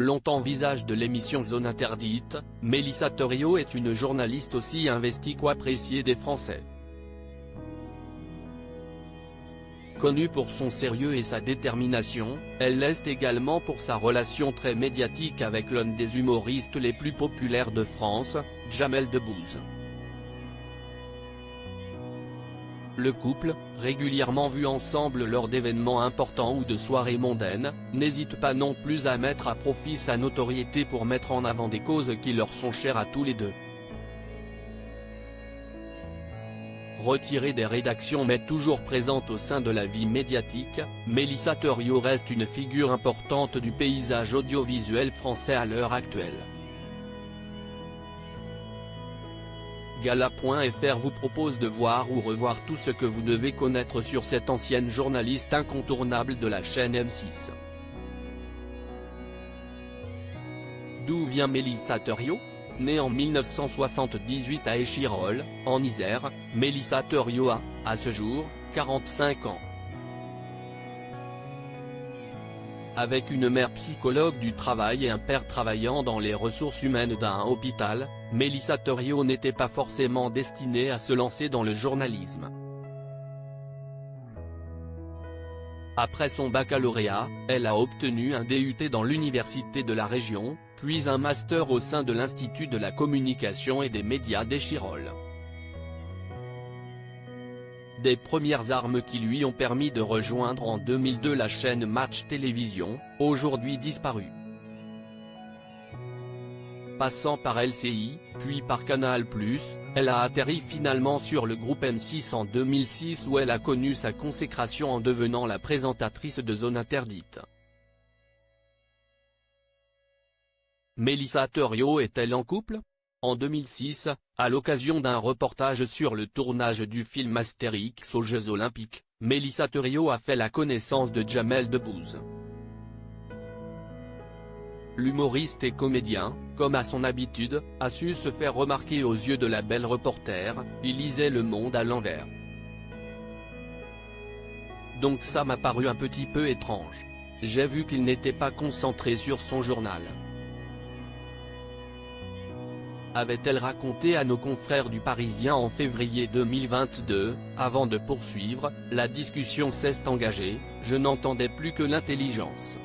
Longtemps visage de l'émission Zone Interdite, Mélissa Theriot est une journaliste aussi investie qu'appréciée des Français. Connue pour son sérieux et sa détermination, elle l'est également pour sa relation très médiatique avec l'un des humoristes les plus populaires de France, Jamel Debbouze. Le couple, régulièrement vu ensemble lors d'événements importants ou de soirées mondaines, n'hésite pas non plus à mettre à profit sa notoriété pour mettre en avant des causes qui leur sont chères à tous les deux. Retirée des rédactions mais toujours présente au sein de la vie médiatique, Mélissa Theriot reste une figure importante du paysage audiovisuel français à l'heure actuelle. Gala.fr vous propose de voir ou revoir tout ce que vous devez connaître sur cette ancienne journaliste incontournable de la chaîne M6. D'où vient Mélissa Theriot ? Née en 1978 à Échirolles, en Isère, Mélissa Theriot a, à ce jour, 45 ans. Avec une mère psychologue du travail et un père travaillant dans les ressources humaines d'un hôpital, Mélissa Theriot n'était pas forcément destinée à se lancer dans le journalisme. Après son baccalauréat, elle a obtenu un DUT dans l'université de la région, puis un master au sein de l'Institut de la communication et des médias d'Échirolles. Des premières armes qui lui ont permis de rejoindre en 2002 la chaîne Match Télévision, aujourd'hui disparue. Passant par LCI, puis par Canal+, elle a atterri finalement sur le groupe M6 en 2006 où elle a connu sa consécration en devenant la présentatrice de Zone Interdite. Mélissa Theriot est-elle en couple ? En 2006, à l'occasion d'un reportage sur le tournage du film Astérix aux Jeux Olympiques, Mélissa Theriot a fait la connaissance de Jamel Debbouze. L'humoriste et comédien, comme à son habitude, a su se faire remarquer aux yeux de la belle reporter, il lisait le monde à l'envers. Donc ça m'a paru un petit peu étrange. J'ai vu qu'il n'était pas concentré sur son journal. Avait-elle raconté à nos confrères du Parisien en février 2022, avant de poursuivre, la discussion s'est engagée, je n'entendais plus que l'intelligence.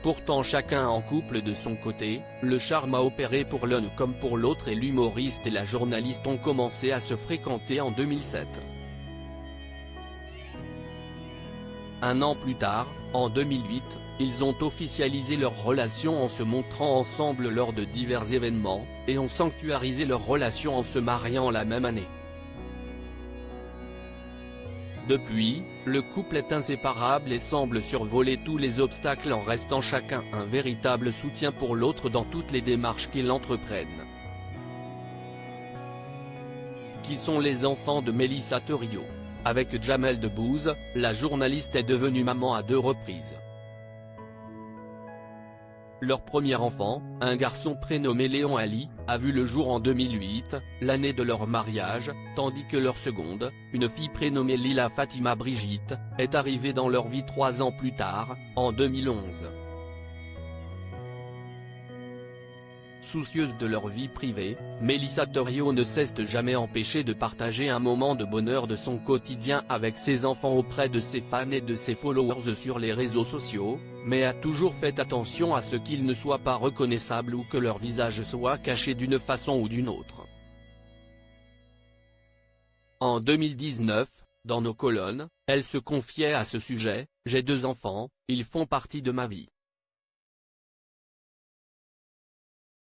Pourtant chacun en couple de son côté, le charme a opéré pour l'un comme pour l'autre et l'humoriste et la journaliste ont commencé à se fréquenter en 2007. Un an plus tard, en 2008, ils ont officialisé leur relation en se montrant ensemble lors de divers événements, et ont sanctuarisé leur relation en se mariant la même année. Depuis, le couple est inséparable et semble survoler tous les obstacles en restant chacun un véritable soutien pour l'autre dans toutes les démarches qu'ils entreprennent. Qui sont les enfants de Mélissa Theriot ? Avec Jamel Debbouze, la journaliste est devenue maman à 2 reprises. Leur premier enfant, un garçon prénommé Léon Ali, a vu le jour en 2008, l'année de leur mariage, tandis que leur seconde, une fille prénommée Lila Fatima Brigitte, est arrivée dans leur vie 3 ans plus tard, en 2011. Soucieuse de leur vie privée, Mélissa Theriot ne s'est jamais empêchée de partager un moment de bonheur de son quotidien avec ses enfants auprès de ses fans et de ses followers sur les réseaux sociaux, mais a toujours fait attention à ce qu'ils ne soient pas reconnaissables ou que leur visage soit caché d'une façon ou d'une autre. En 2019, dans nos colonnes, elle se confiait à ce sujet, « J'ai 2 enfants, ils font partie de ma vie.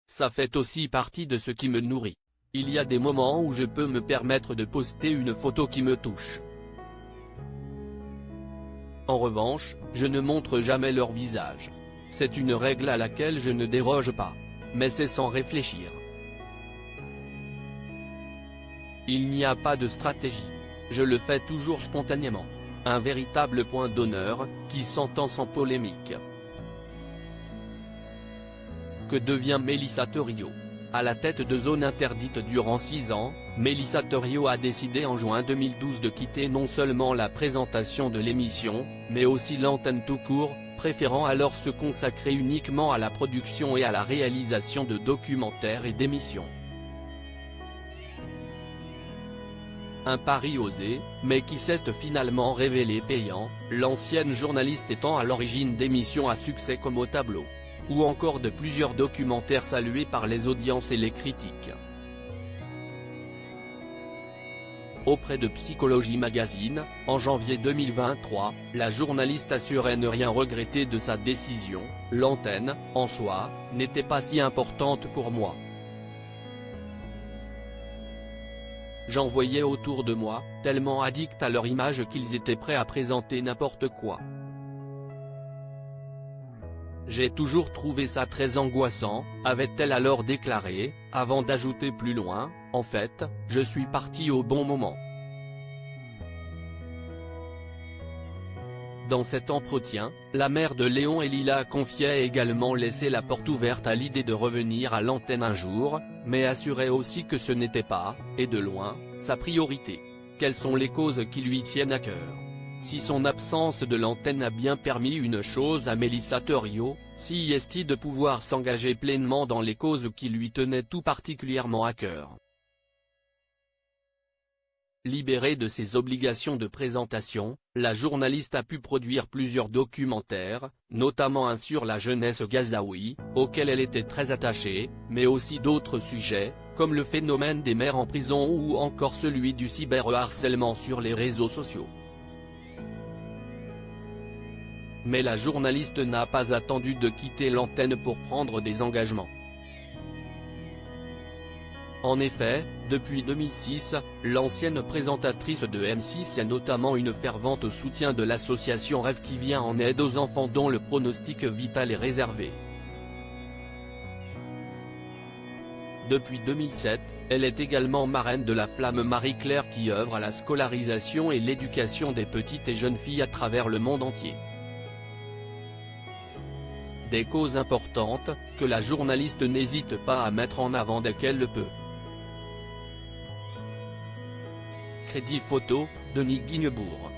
Ça fait aussi partie de ce qui me nourrit. Il y a des moments où je peux me permettre de poster une photo qui me touche. En revanche, je ne montre jamais leur visage. C'est une règle à laquelle je ne déroge pas. Mais c'est sans réfléchir. Il n'y a pas de stratégie. Je le fais toujours spontanément. Un véritable point d'honneur, qui s'entend sans polémique. Que devient Mélissa Theriot ? À la tête de Zone Interdite durant 6 ans, Mélissa Theriault a décidé en juin 2012 de quitter non seulement la présentation de l'émission, mais aussi l'antenne tout court, préférant alors se consacrer uniquement à la production et à la réalisation de documentaires et d'émissions. Un pari osé, mais qui s'est finalement révélé payant, l'ancienne journaliste étant à l'origine d'émissions à succès comme Au Tableau, ou encore de plusieurs documentaires salués par les audiences et les critiques. Auprès de Psychologie Magazine, en janvier 2023, la journaliste assurait ne rien regretter de sa décision. L'antenne, en soi, n'était pas si importante pour moi. J'en voyais autour de moi, tellement addicts à leur image qu'ils étaient prêts à présenter n'importe quoi. J'ai toujours trouvé ça très angoissant, avait-elle alors déclaré, avant d'ajouter plus loin, en fait, je suis partie au bon moment. Dans cet entretien, la mère de Léon et Lila confiait également laisser la porte ouverte à l'idée de revenir à l'antenne un jour, mais assurait aussi que ce n'était pas, et de loin, sa priorité. Quelles sont les causes qui lui tiennent à cœur? Si son absence de l'antenne a bien permis une chose à Mélissa Theriault, si est-il de pouvoir s'engager pleinement dans les causes qui lui tenaient tout particulièrement à cœur. Libérée de ses obligations de présentation, la journaliste a pu produire plusieurs documentaires, notamment un sur la jeunesse gazaoui, auquel elle était très attachée, mais aussi d'autres sujets, comme le phénomène des mères en prison ou encore celui du cyberharcèlement sur les réseaux sociaux. Mais la journaliste n'a pas attendu de quitter l'antenne pour prendre des engagements. En effet, depuis 2006, l'ancienne présentatrice de M6 est notamment une fervente soutien de l'association Rêve qui vient en aide aux enfants dont le pronostic vital est réservé. Depuis 2007, elle est également marraine de la Flamme Marie-Claire qui œuvre à la scolarisation et l'éducation des petites et jeunes filles à travers le monde entier. Des causes importantes, que la journaliste n'hésite pas à mettre en avant dès qu'elle le peut. Crédit photo, Denis Guignebourg.